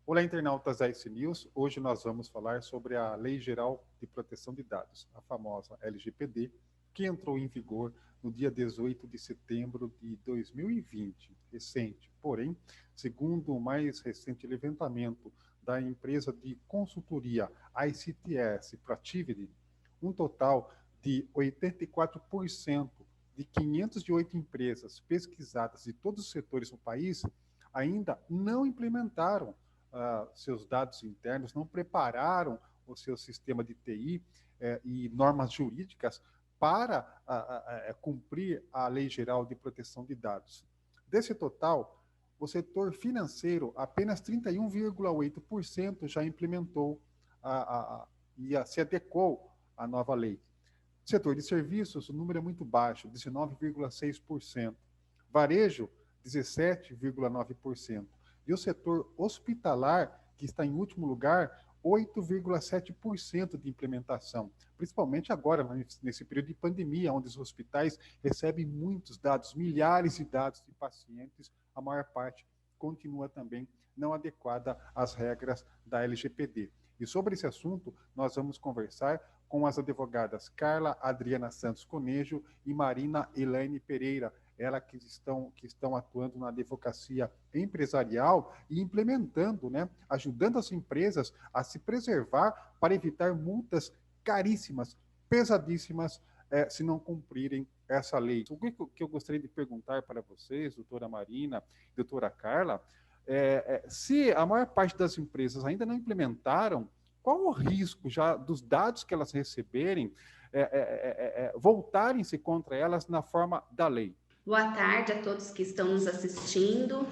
Olá, internautas da IC News. Hoje nós vamos falar sobre a Lei Geral de Proteção de Dados, a famosa LGPD, que entrou em vigor no dia 18 de setembro de 2020, recente. Porém, segundo o mais recente levantamento da empresa de consultoria ICTS Proactivity, um total de 84% de 508 empresas pesquisadas de todos os setores do país ainda não implementaram seus dados internos, não prepararam o seu sistema de TI e normas jurídicas para cumprir a Lei Geral de Proteção de Dados. Desse total, o setor financeiro, apenas 31,8% já implementou e se adequou à nova lei. Setor de serviços, o número é muito baixo, 19,6%. Varejo, 17,9%. E o setor hospitalar, que está em último lugar, 8,7% de implementação, principalmente agora, nesse período de pandemia, onde os hospitais recebem muitos dados, milhares de dados de pacientes, a maior parte continua também não adequada às regras da LGPD. E sobre esse assunto, nós vamos conversar com as advogadas Carla Adriana Santos Conejo e Marina Elaine Pereira, elas que estão atuando na advocacia empresarial e implementando, ajudando as empresas a se preservar para evitar multas caríssimas, pesadíssimas, se não cumprirem essa lei. O que eu gostaria de perguntar para vocês, doutora Marina, doutora Carla, se a maior parte das empresas ainda não implementaram, qual o risco já dos dados que elas receberem voltarem-se contra elas na forma da lei? Boa tarde a todos que estão nos assistindo.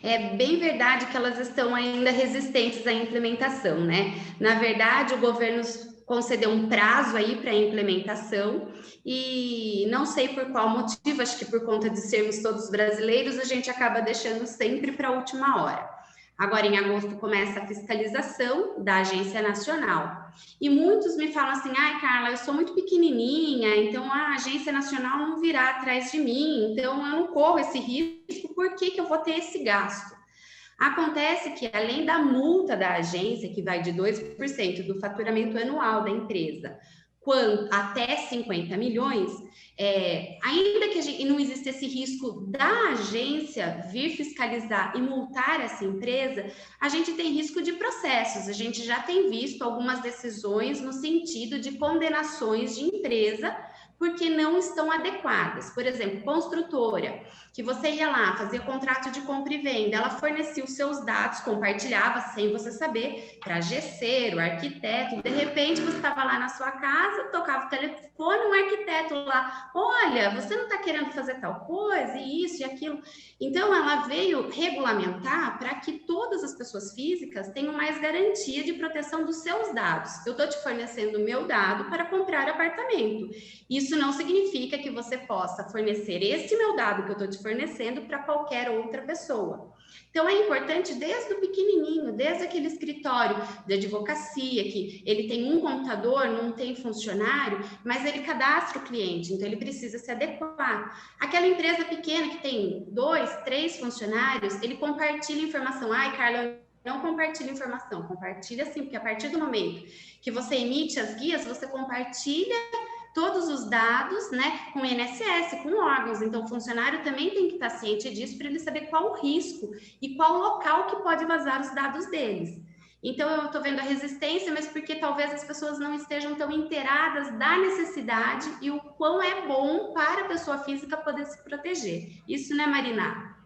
É bem verdade que elas estão ainda resistentes à implementação, né? Na verdade, o governo concedeu um prazo aí para a implementação e não sei por qual motivo, acho que por conta de sermos todos brasileiros, a gente acaba deixando sempre para a última hora. Agora, em agosto, começa a fiscalização da Agência Nacional. E muitos me falam assim, ai, Carla, eu sou muito pequenininha, então a Agência Nacional não virá atrás de mim, então eu não corro esse risco, por que eu vou ter esse gasto? Acontece que, além da multa da agência, que vai de 2% do faturamento anual da empresa, até 50 milhões, ainda que não exista esse risco da agência vir fiscalizar e multar essa empresa, a gente tem risco de processos. A gente já tem visto algumas decisões no sentido de condenações de empresa porque não estão adequadas. Por exemplo, construtora, que você ia lá, fazia contrato de compra e venda, ela fornecia os seus dados, compartilhava sem você saber, para gesseiro, arquiteto, de repente você estava lá na sua casa, tocava o telefone, um arquiteto lá, olha, você não está querendo fazer tal coisa, e isso e aquilo. Então, ela veio regulamentar para que todas as pessoas físicas tenham mais garantia de proteção dos seus dados. Eu estou te fornecendo o meu dado para comprar apartamento. Isso não significa que você possa fornecer esse meu dado que eu estou te fornecendo para qualquer outra pessoa. Então, é importante desde o pequenininho, desde aquele escritório de advocacia, que ele tem um computador, não tem funcionário, mas ele cadastra o cliente, então ele precisa se adequar. Aquela empresa pequena que tem 2, 3 funcionários, ele compartilha informação. Ai, Carla, não compartilha informação, compartilha sim, porque a partir do momento que você emite as guias, você compartilha todos os dados, com o INSS, com órgãos. Então, o funcionário também tem que estar ciente disso para ele saber qual o risco e qual o local que pode vazar os dados deles. Então, eu estou vendo a resistência, mas porque talvez as pessoas não estejam tão inteiradas da necessidade e o quão é bom para a pessoa física poder se proteger. Isso, né, Marina?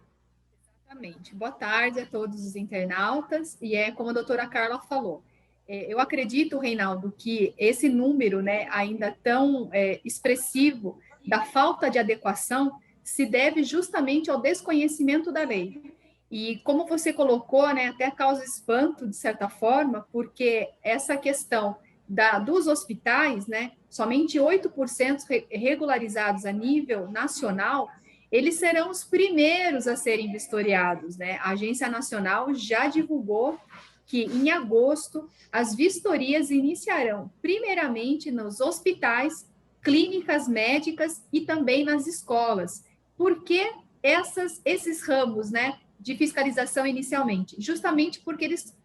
Exatamente. Boa tarde a todos os internautas. E como a doutora Carla falou, eu acredito, Reinaldo, que esse número, ainda tão expressivo da falta de adequação se deve justamente ao desconhecimento da lei. E como você colocou, até causa espanto, de certa forma, porque essa questão dos hospitais, somente 8% regularizados a nível nacional, eles serão os primeiros a serem vistoriados, A Agência Nacional já divulgou que, em agosto, as vistorias iniciarão primeiramente nos hospitais, clínicas médicas e também nas escolas. Por que esses ramos, de fiscalização inicialmente? Justamente porque eles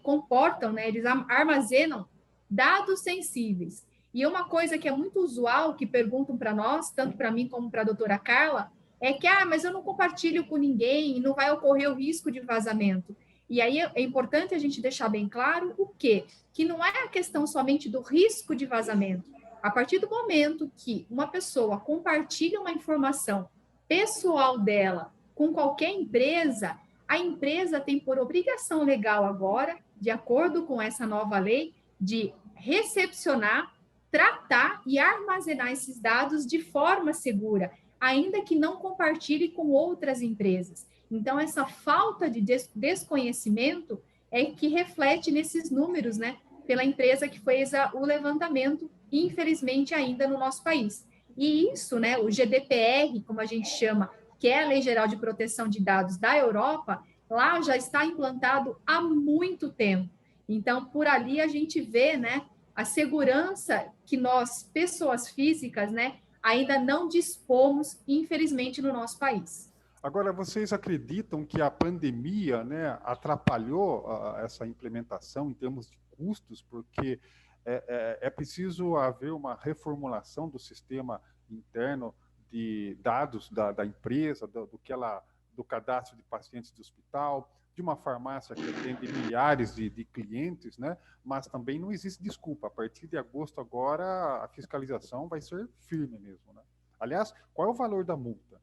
comportam, né, eles armazenam dados sensíveis. E uma coisa que é muito usual, que perguntam para nós, tanto para mim como para a doutora Carla, é que, mas eu não compartilho com ninguém, não vai ocorrer o risco de vazamento. E aí é importante a gente deixar bem claro o quê? Que não é a questão somente do risco de vazamento. A partir do momento que uma pessoa compartilha uma informação pessoal dela com qualquer empresa, a empresa tem por obrigação legal agora, de acordo com essa nova lei, de recepcionar, tratar e armazenar esses dados de forma segura, ainda que não compartilhe com outras empresas. Então, essa falta de desconhecimento é que reflete nesses números, né, pela empresa que fez o levantamento, infelizmente, ainda no nosso país. E isso, né, o GDPR, como a gente chama, que é a Lei Geral de Proteção de Dados da Europa, lá já está implantado há muito tempo. Então, por ali a gente vê, né, a segurança que nós, pessoas físicas, né, ainda não dispomos, infelizmente, no nosso país. Agora, vocês acreditam que a pandemia, né, atrapalhou essa implementação em termos de custos, porque é preciso haver uma reformulação do sistema interno de dados da empresa, do cadastro de pacientes do hospital, de uma farmácia que atende milhares de clientes, né? Mas também não existe desculpa. A partir de agosto agora, a fiscalização vai ser firme mesmo, né? Aliás, qual é o valor da multa?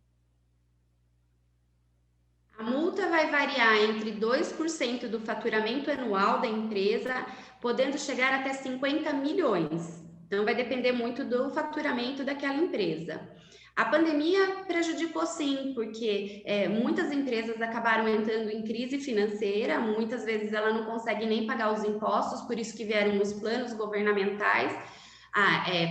A multa vai variar entre 2% do faturamento anual da empresa, podendo chegar até 50 milhões. Então, vai depender muito do faturamento daquela empresa. A pandemia prejudicou sim, porque muitas empresas acabaram entrando em crise financeira, muitas vezes ela não consegue nem pagar os impostos, por isso que vieram os planos governamentais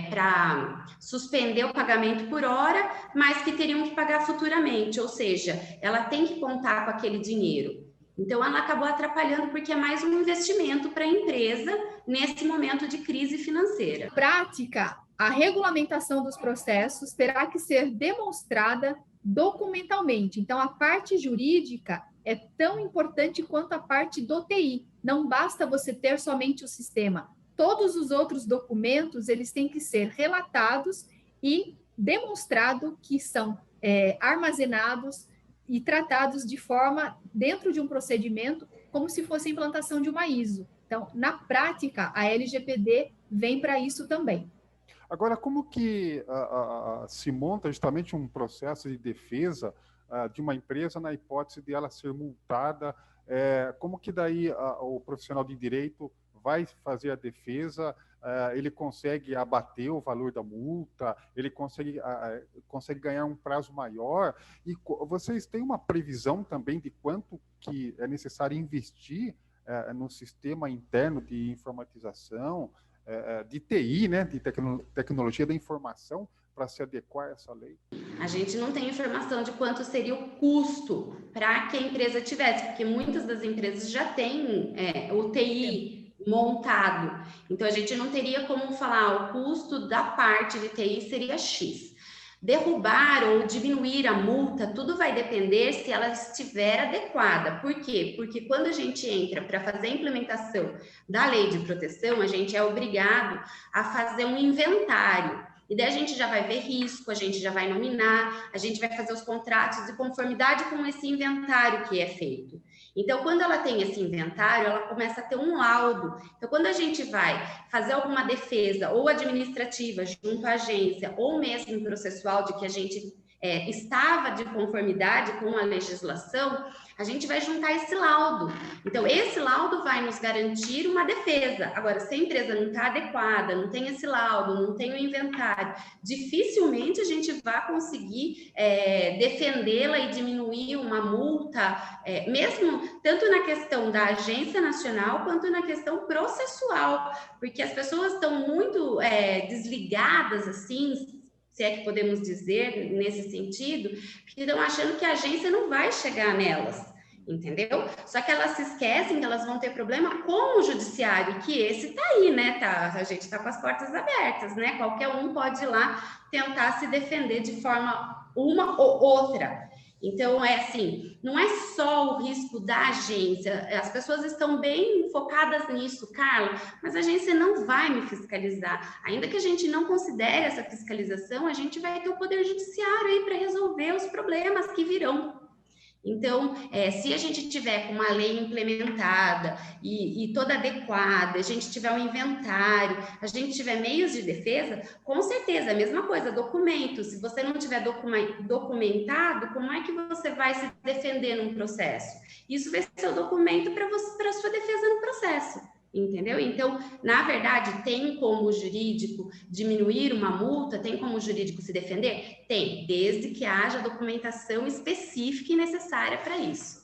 para suspender o pagamento por hora, mas que teriam que pagar futuramente, ou seja, ela tem que contar com aquele dinheiro. Então, ela acabou atrapalhando porque é mais um investimento para a empresa nesse momento de crise financeira. Prática, a regulamentação dos processos terá que ser demonstrada documentalmente. Então, a parte jurídica é tão importante quanto a parte do TI. Não basta você ter somente o sistema. Todos os outros documentos, eles têm que ser relatados e demonstrado que são armazenados e tratados de forma, dentro de um procedimento, como se fosse a implantação de uma ISO. Então, na prática, a LGPD vem para isso também. Agora, como que se monta justamente um processo de defesa de uma empresa na hipótese de ela ser multada? Como que daí o profissional de direito vai fazer a defesa? Ele consegue abater o valor da multa? Ele consegue ganhar um prazo maior? E vocês têm uma previsão também de quanto que é necessário investir no sistema interno de informatização, de TI, né, de tecnologia da informação, para se adequar a essa lei? A gente não tem informação de quanto seria o custo para que a empresa tivesse, porque muitas das empresas já têm o TI montado. Então, a gente não teria como falar o custo da parte de TI seria X. Derrubar ou diminuir a multa, tudo vai depender se ela estiver adequada. Por quê? Porque quando a gente entra para fazer a implementação da lei de proteção, a gente é obrigado a fazer um inventário. E daí a gente já vai ver risco, a gente já vai nominar, a gente vai fazer os contratos de conformidade com esse inventário que é feito. Então, quando ela tem esse inventário, ela começa a ter um laudo. Então, quando a gente vai fazer alguma defesa ou administrativa junto à agência, ou mesmo processual de que a gente estava de conformidade com a legislação, a gente vai juntar esse laudo. Então, esse laudo vai nos garantir uma defesa. Agora, se a empresa não está adequada, não tem esse laudo, não tem o inventário, dificilmente a gente vai conseguir defendê-la e diminuir uma multa, mesmo tanto na questão da agência nacional, quanto na questão processual, porque as pessoas estão muito desligadas, assim, se é que podemos dizer nesse sentido, porque estão achando que a agência não vai chegar nelas, entendeu? Só que elas se esquecem que elas vão ter problema com o judiciário, que esse tá aí, né? A gente tá com as portas abertas, né? Qualquer um pode ir lá tentar se defender de forma uma ou outra. Então, é assim, não é só o risco da agência, as pessoas estão bem focadas nisso, Carla, mas a agência não vai me fiscalizar. Ainda que a gente não considere essa fiscalização, a gente vai ter o Poder Judiciário aí para resolver os problemas que virão. Então, se a gente tiver com uma lei implementada e toda adequada, a gente tiver um inventário, a gente tiver meios de defesa, com certeza, a mesma coisa, documento. Se você não tiver documentado, como é que você vai se defender num processo? Isso vai ser o documento para a sua defesa no processo. Entendeu? Então, na verdade, tem como o jurídico diminuir uma multa? Tem como o jurídico se defender? Tem, desde que haja documentação específica e necessária para isso.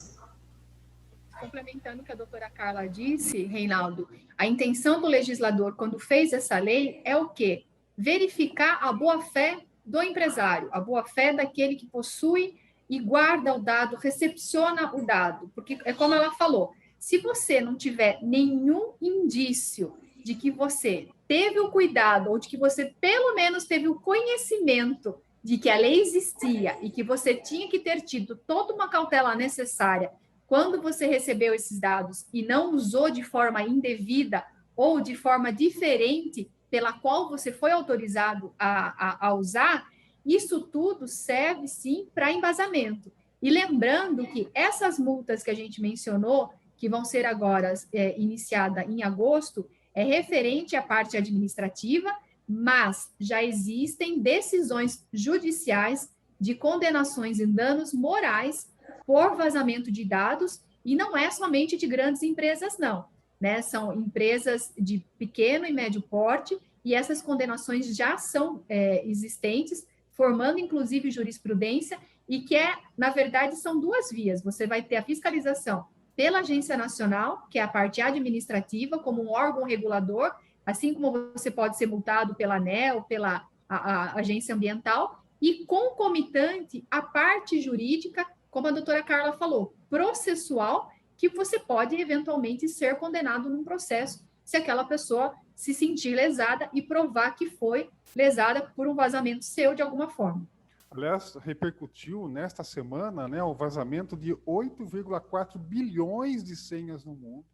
Complementando o que a doutora Carla disse, Reinaldo, a intenção do legislador, quando fez essa lei, é o quê? Verificar a boa-fé do empresário, a boa-fé daquele que possui e guarda o dado, recepciona o dado. Porque, é como ela falou, se você não tiver nenhum indício de que você teve o cuidado, ou de que você pelo menos teve o conhecimento de que a lei existia e que você tinha que ter tido toda uma cautela necessária quando você recebeu esses dados e não usou de forma indevida ou de forma diferente pela qual você foi autorizado a usar, isso tudo serve sim para embasamento. E lembrando que essas multas que a gente mencionou, que vão ser agora iniciada em agosto, é referente à parte administrativa, mas já existem decisões judiciais de condenações em danos morais por vazamento de dados, e não é somente de grandes empresas, não, né? São empresas de pequeno e médio porte, e essas condenações já são existentes, formando inclusive jurisprudência, e que na verdade, são duas vias. Você vai ter a fiscalização pela Agência Nacional, que é a parte administrativa, como um órgão regulador, assim como você pode ser multado pela ANEEL, pela a Agência Ambiental, e concomitante a parte jurídica, como a doutora Carla falou, processual, que você pode eventualmente ser condenado num processo, se aquela pessoa se sentir lesada e provar que foi lesada por um vazamento seu de alguma forma. Aliás, repercutiu nesta semana, né, o vazamento de 8,4 bilhões de senhas no mundo,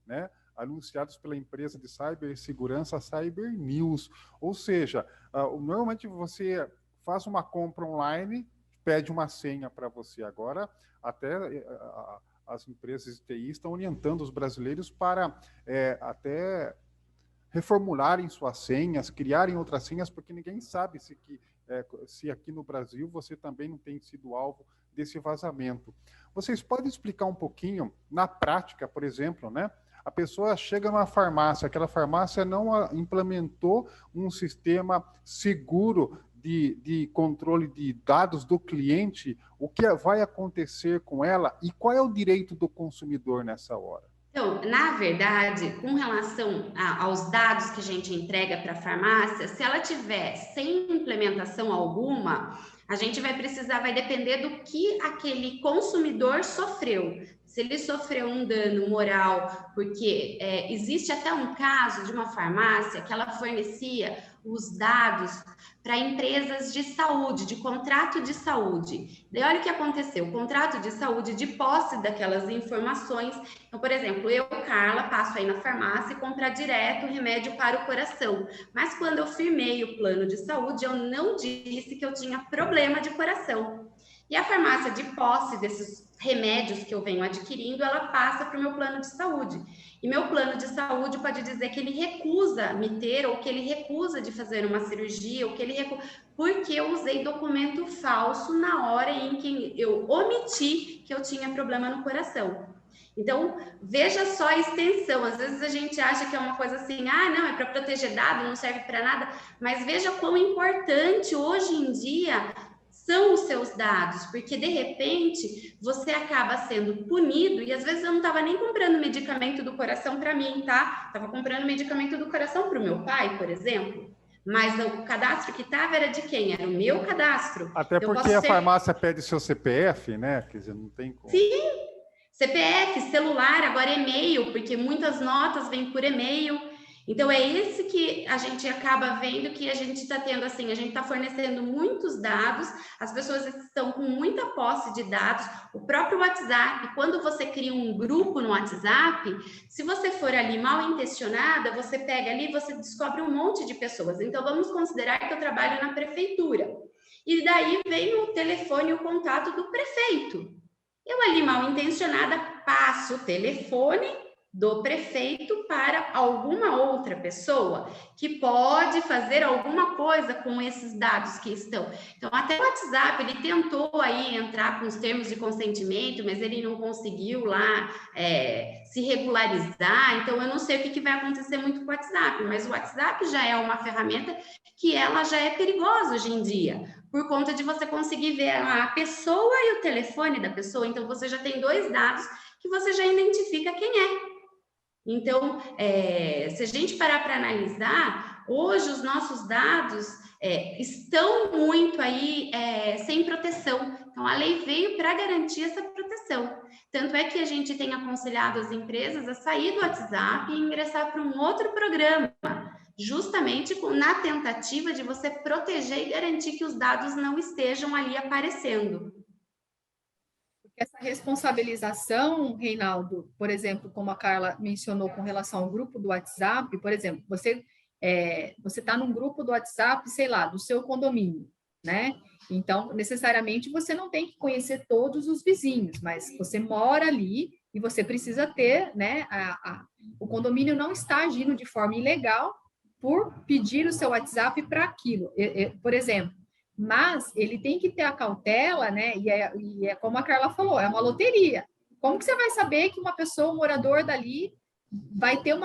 né, anunciados pela empresa de cibersegurança Cybernews. Ou seja, normalmente você faz uma compra online, pede uma senha para você. Agora, até as empresas de TI estão orientando os brasileiros para até reformularem suas senhas, criarem outras senhas, porque ninguém sabe se aqui no Brasil você também não tem sido alvo desse vazamento. Vocês podem explicar um pouquinho, na prática, por exemplo, né? A pessoa chega numa farmácia, aquela farmácia não implementou um sistema seguro de controle de dados do cliente, o que vai acontecer com ela e qual é o direito do consumidor nessa hora? Então, na verdade, com relação aos dados que a gente entrega para a farmácia, se ela tiver sem implementação alguma, a gente vai depender do que aquele consumidor sofreu. Se ele sofreu um dano moral, porque existe até um caso de uma farmácia que ela fornecia os dados para empresas de saúde, de contrato de saúde. Daí olha o que aconteceu, o contrato de saúde de posse daquelas informações. Então, por exemplo, eu, Carla, passo aí na farmácia e comprar direto remédio para o coração. Mas quando eu firmei o plano de saúde, eu não disse que eu tinha problema de coração. E a farmácia de posse desses remédios que eu venho adquirindo, ela passa para o meu plano de saúde. E meu plano de saúde pode dizer que ele recusa me ter, ou que ele recusa de fazer uma cirurgia, ou que ele recusa, porque eu usei documento falso na hora em que eu omiti que eu tinha problema no coração. Então, veja só a extensão. Às vezes a gente acha que é uma coisa assim, não, é para proteger dado, não serve para nada, mas veja quão importante hoje em dia são os seus dados, porque de repente você acaba sendo punido, e às vezes eu não estava nem comprando medicamento do coração para mim, tá? Estava comprando medicamento do coração para o meu pai, por exemplo, mas o cadastro que estava era de quem? Era o meu cadastro. Até porque a farmácia pede seu CPF, né? Quer dizer, não tem como. Sim, CPF, celular, agora e-mail, porque muitas notas vêm por e-mail. Então, é esse que a gente acaba vendo que a gente está tendo, assim, a gente está fornecendo muitos dados, as pessoas estão com muita posse de dados, o próprio WhatsApp, quando você cria um grupo no WhatsApp, se você for ali mal intencionada, você pega ali, você descobre um monte de pessoas. Então, vamos considerar que eu trabalho na prefeitura. E daí vem o telefone, o contato do prefeito. Eu ali mal intencionada passo o telefone do prefeito para alguma outra pessoa que pode fazer alguma coisa com esses dados que estão. Então, até o WhatsApp, ele tentou aí entrar com os termos de consentimento, mas ele não conseguiu lá se regularizar. Então, eu não sei o que vai acontecer muito com o WhatsApp, mas o WhatsApp já é uma ferramenta que ela já é perigosa hoje em dia, por conta de você conseguir ver a pessoa e o telefone da pessoa. Então, você já tem 2 dados que você já identifica quem é. Então, se a gente parar para analisar, hoje os nossos dados estão muito aí sem proteção. Então, a lei veio para garantir essa proteção. Tanto é que a gente tem aconselhado as empresas a sair do WhatsApp e ingressar para um outro programa, justamente na tentativa de você proteger e garantir que os dados não estejam ali aparecendo. Essa responsabilização, Reinaldo, por exemplo, como a Carla mencionou com relação ao grupo do WhatsApp, por exemplo, você está num grupo do WhatsApp, sei lá, do seu condomínio, né? Então, necessariamente, você não tem que conhecer todos os vizinhos, mas você mora ali e você precisa ter, né? O condomínio não está agindo de forma ilegal por pedir o seu WhatsApp para aquilo. Por exemplo, mas ele tem que ter a cautela, né? E é como a Carla falou, é uma loteria. Como que você vai saber que uma pessoa, um morador dali, vai ter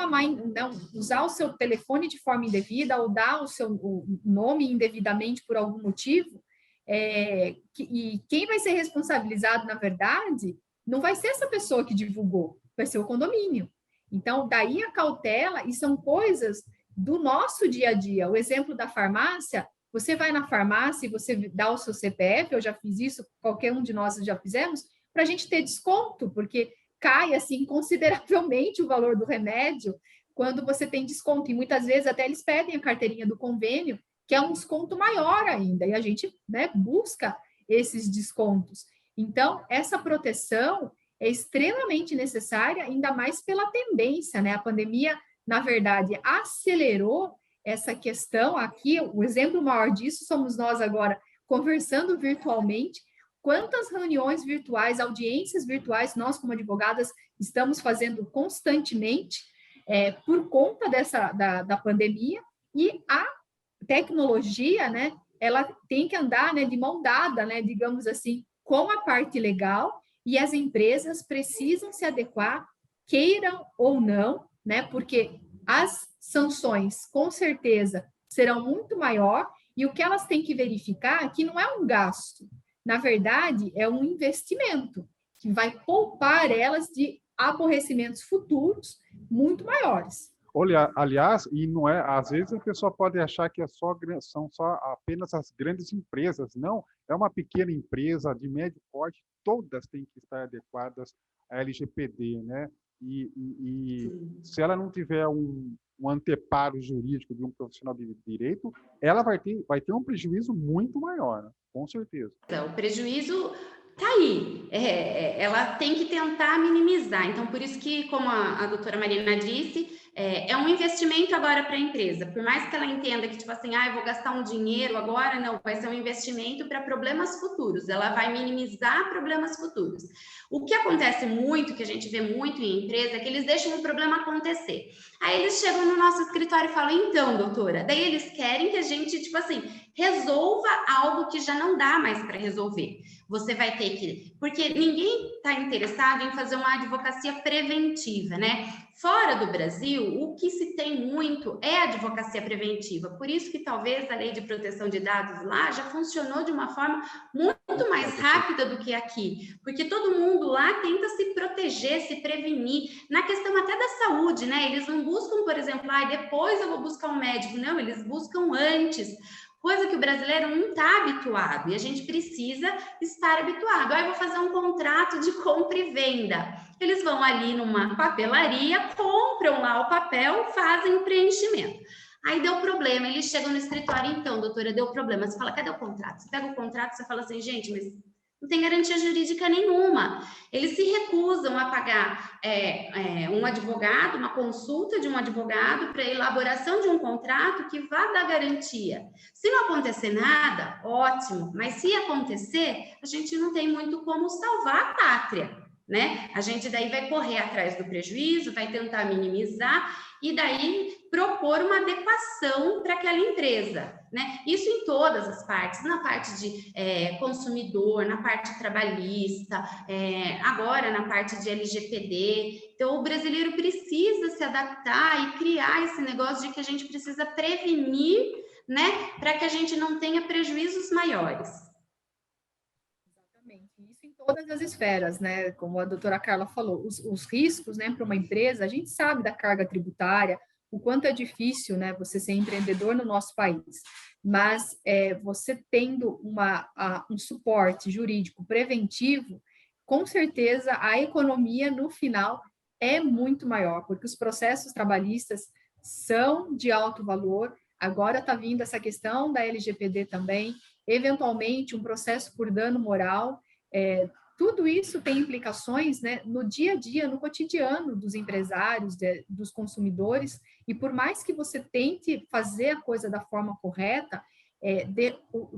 usar o seu telefone de forma indevida ou dar o nome indevidamente por algum motivo? E quem vai ser responsabilizado, na verdade, não vai ser essa pessoa que divulgou, vai ser o condomínio. Então, daí a cautela, e são coisas do nosso dia a dia. O exemplo da farmácia, você vai na farmácia e você dá o seu CPF, eu já fiz isso, qualquer um de nós já fizemos, para a gente ter desconto, porque cai, assim, consideravelmente o valor do remédio quando você tem desconto. E muitas vezes até eles pedem a carteirinha do convênio, que é um desconto maior ainda, e a gente, né, busca esses descontos. Então, essa proteção é extremamente necessária, ainda mais pela tendência, né? A pandemia, na verdade, acelerou essa questão aqui. O exemplo maior disso somos nós agora conversando virtualmente. Quantas reuniões virtuais, audiências virtuais nós como advogadas estamos fazendo constantemente por conta da pandemia, e a tecnologia, né, ela tem que andar, né, de mão dada, né, digamos assim, com a parte legal, e as empresas precisam se adequar, queiram ou não, né, porque as sanções, com certeza, serão muito maior, e o que elas têm que verificar é que não é um gasto, na verdade, é um investimento, que vai poupar elas de aborrecimentos futuros muito maiores. Olha, aliás, e não é, às vezes a pessoa pode achar que são só apenas as grandes empresas. Não, é uma pequena empresa de médio porte, todas têm que estar adequadas à LGPD, né? E se ela não tiver um anteparo jurídico de um profissional de direito, ela vai ter um prejuízo muito maior, né? Com certeza. Então, o prejuízo está aí, ela tem que tentar minimizar. Então, por isso que, como a doutora Marina disse, é um investimento agora para a empresa. Por mais que ela entenda que, tipo assim, eu vou gastar um dinheiro agora, não, vai ser um investimento para problemas futuros. Ela vai minimizar problemas futuros. O que acontece muito, que a gente vê muito em empresa, é que eles deixam o problema acontecer. Aí eles chegam no nosso escritório e falam, então, doutora, daí eles querem que a gente, tipo assim, resolva algo que já não dá mais para resolver. Você vai ter que... Porque ninguém está interessado em fazer uma advocacia preventiva, né? Fora do Brasil, o que se tem muito é a advocacia preventiva. Por isso que talvez a lei de proteção de dados lá já funcionou de uma forma muito mais rápida do que aqui. Porque todo mundo lá tenta se proteger, se prevenir. Na questão até da saúde, né? Eles não buscam, por exemplo, depois eu vou buscar um médico. Não, eles buscam antes. coisa que o brasileiro não está habituado, e a gente precisa estar habituado. Aí eu vou fazer um contrato de compra e venda. Eles vão ali numa papelaria, compram lá o papel, fazem o preenchimento. Aí deu problema, eles chegam no escritório, então, doutora, deu problema. Você fala, cadê o contrato? Você pega o contrato, você fala assim, gente, mas não tem garantia jurídica nenhuma. Eles se recusam a pagar um advogado, uma consulta de um advogado para elaboração de um contrato que vá dar garantia. Se não acontecer nada, ótimo, mas se acontecer, a gente não tem muito como salvar a pátria, né? A gente daí vai correr atrás do prejuízo, vai tentar minimizar e daí propor uma adequação para aquela empresa, né? Isso em todas as partes, na parte de consumidor, na parte trabalhista, agora na parte de LGPD. Então, o brasileiro precisa se adaptar e criar esse negócio de que a gente precisa prevenir, né? Para que a gente não tenha prejuízos maiores. Isso em todas as esferas, né? Como a doutora Carla falou, os riscos, né, para uma empresa, a gente sabe da carga tributária, o quanto é difícil, né, você ser empreendedor no nosso país, mas você tendo um suporte jurídico preventivo, com certeza a economia no final é muito maior, porque os processos trabalhistas são de alto valor. Agora está vindo essa questão da LGPD também, eventualmente um processo por dano moral. Tudo isso tem implicações, né, no dia a dia, no cotidiano dos empresários, dos consumidores, e por mais que você tente fazer a coisa da forma correta,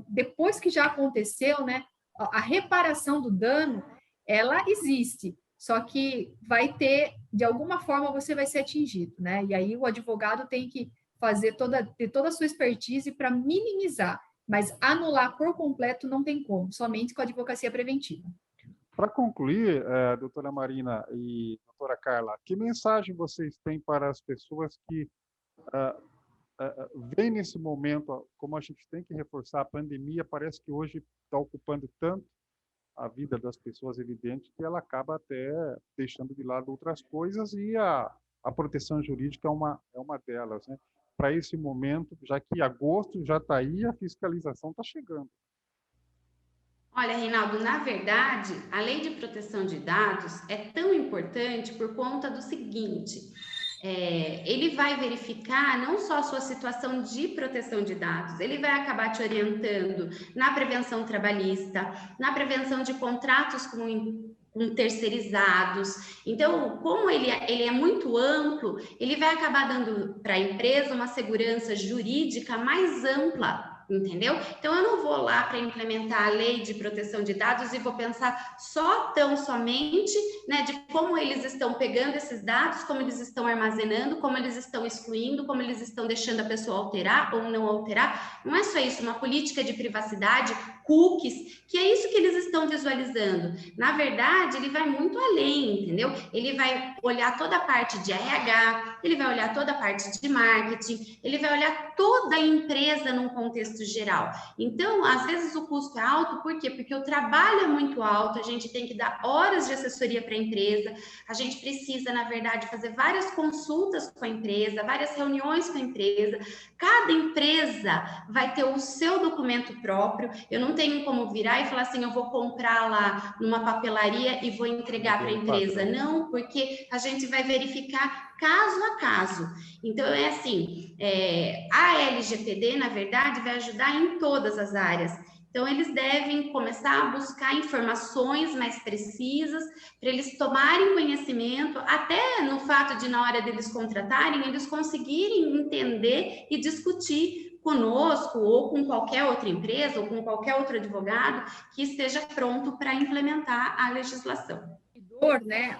depois que já aconteceu, né, a reparação do dano, ela existe, só que vai ter, de alguma forma, você vai ser atingido, né, e aí o advogado tem que ter toda a sua expertise para minimizar, mas anular por completo não tem como, somente com a advocacia preventiva. Para concluir, doutora Marina e doutora Carla, que mensagem vocês têm para as pessoas que veem nesse momento, como a gente tem que reforçar, a pandemia parece que hoje está ocupando tanto a vida das pessoas, evidente, que ela acaba até deixando de lado outras coisas e a proteção jurídica é uma delas, né? Para esse momento, já que agosto já está aí, a fiscalização está chegando. Olha, Reinaldo, na verdade, a lei de proteção de dados é tão importante por conta do seguinte: ele vai verificar não só a sua situação de proteção de dados, ele vai acabar te orientando na prevenção trabalhista, na prevenção de contratos com terceirizados. Então, como ele é muito amplo, ele vai acabar dando para a empresa uma segurança jurídica mais ampla. Entendeu? Então, eu não vou lá para implementar a lei de proteção de dados e vou pensar somente, né, de como eles estão pegando esses dados, como eles estão armazenando, como eles estão excluindo, como eles estão deixando a pessoa alterar ou não alterar. Não é só isso, uma política de privacidade, cookies, que é isso que eles estão visualizando. Na verdade, ele vai muito além, entendeu? Ele vai olhar toda a parte de RH, ele vai olhar toda a parte de marketing, ele vai olhar toda a empresa num contexto geral. Então, às vezes o custo é alto, por quê? Porque o trabalho é muito alto, a gente tem que dar horas de assessoria para a empresa, a gente precisa, na verdade, fazer várias consultas com a empresa, várias reuniões com a empresa. Cada empresa vai ter o seu documento próprio. Eu não tenho como virar e falar assim, eu vou comprar lá numa papelaria e vou entregar para a empresa. Não, porque a gente vai verificar caso a caso. Então, é assim, a LGPD, na verdade, vai ajudar em todas as áreas. Então, eles devem começar a buscar informações mais precisas para eles tomarem conhecimento, até no fato de, na hora deles contratarem, eles conseguirem entender e discutir conosco ou com qualquer outra empresa ou com qualquer outro advogado que esteja pronto para implementar a legislação. Né,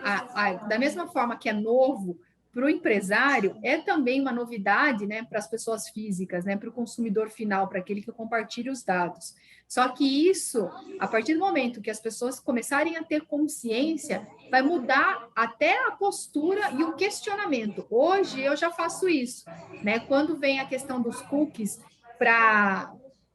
da mesma forma que é novo para o empresário, é também uma novidade, né, para as pessoas físicas, né, para o consumidor final, para aquele que compartilha os dados. Só que isso, a partir do momento que as pessoas começarem a ter consciência, vai mudar até a postura e o questionamento. Hoje eu já faço isso, né? Quando vem a questão dos cookies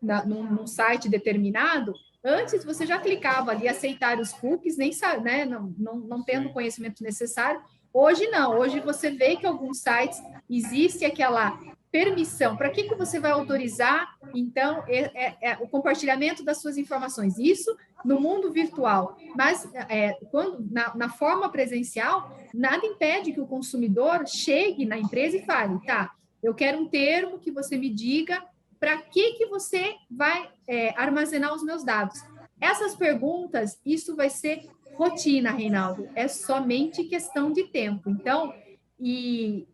num site determinado, antes você já clicava ali aceitar os cookies, nem sabe, né? Não tendo o conhecimento necessário. Hoje não, hoje você vê que alguns sites existe aquela permissão. Para que você vai autorizar, então, o compartilhamento das suas informações? Isso no mundo virtual. Mas, quando na forma presencial, nada impede que o consumidor chegue na empresa e fale, tá, eu quero um termo que você me diga para que você vai armazenar os meus dados. Essas perguntas, isso vai ser rotina, Reinaldo, é somente questão de tempo. Então, e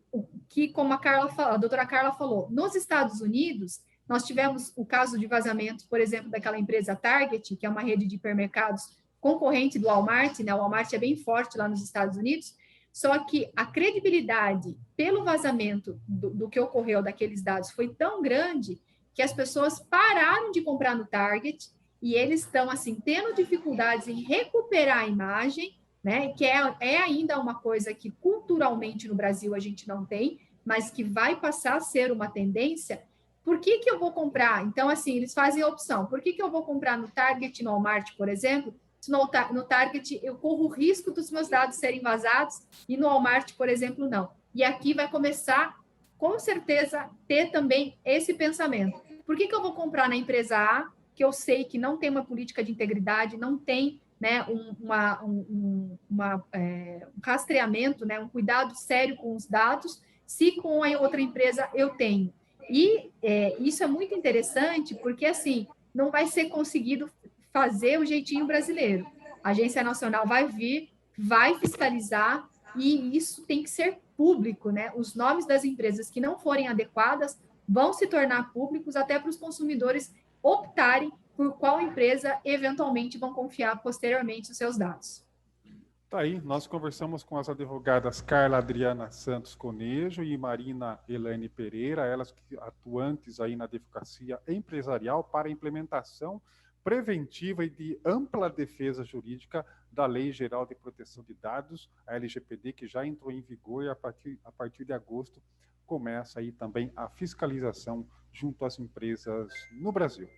que, como a doutora Carla falou, nos Estados Unidos, nós tivemos o caso de vazamento, por exemplo, daquela empresa Target, que é uma rede de hipermercados concorrente do Walmart, né? O Walmart é bem forte lá nos Estados Unidos, só que a credibilidade pelo vazamento do que ocorreu daqueles dados foi tão grande que as pessoas pararam de comprar no Target e eles estão, assim, tendo dificuldades em recuperar a imagem, né? Que é ainda uma coisa que culturalmente no Brasil a gente não tem, mas que vai passar a ser uma tendência. Por que eu vou comprar? Então, assim, eles fazem a opção. Por que eu vou comprar no Target, no Walmart, por exemplo, se no Target eu corro o risco dos meus dados serem vazados e no Walmart, por exemplo, não. E aqui vai começar, com certeza, ter também esse pensamento. Por que eu vou comprar na empresa A, que eu sei que não tem uma política de integridade, não tem, né, um rastreamento, né, um cuidado sério com os dados, se com a outra empresa eu tenho. E isso é muito interessante, porque, assim, não vai ser conseguido fazer o jeitinho brasileiro. A Agência Nacional vai vir, vai fiscalizar, e isso tem que ser público, né? Os nomes das empresas que não forem adequadas vão se tornar públicos até para os consumidores optarem por qual empresa eventualmente vão confiar posteriormente os seus dados. Tá aí, nós conversamos com as advogadas Carla Adriana Santos Conejo e Marina Elaine Pereira, elas que atuantes aí na advocacia empresarial para a implementação preventiva e de ampla defesa jurídica da Lei Geral de Proteção de Dados, a LGPD, que já entrou em vigor e a partir de agosto começa aí também a fiscalização junto às empresas no Brasil.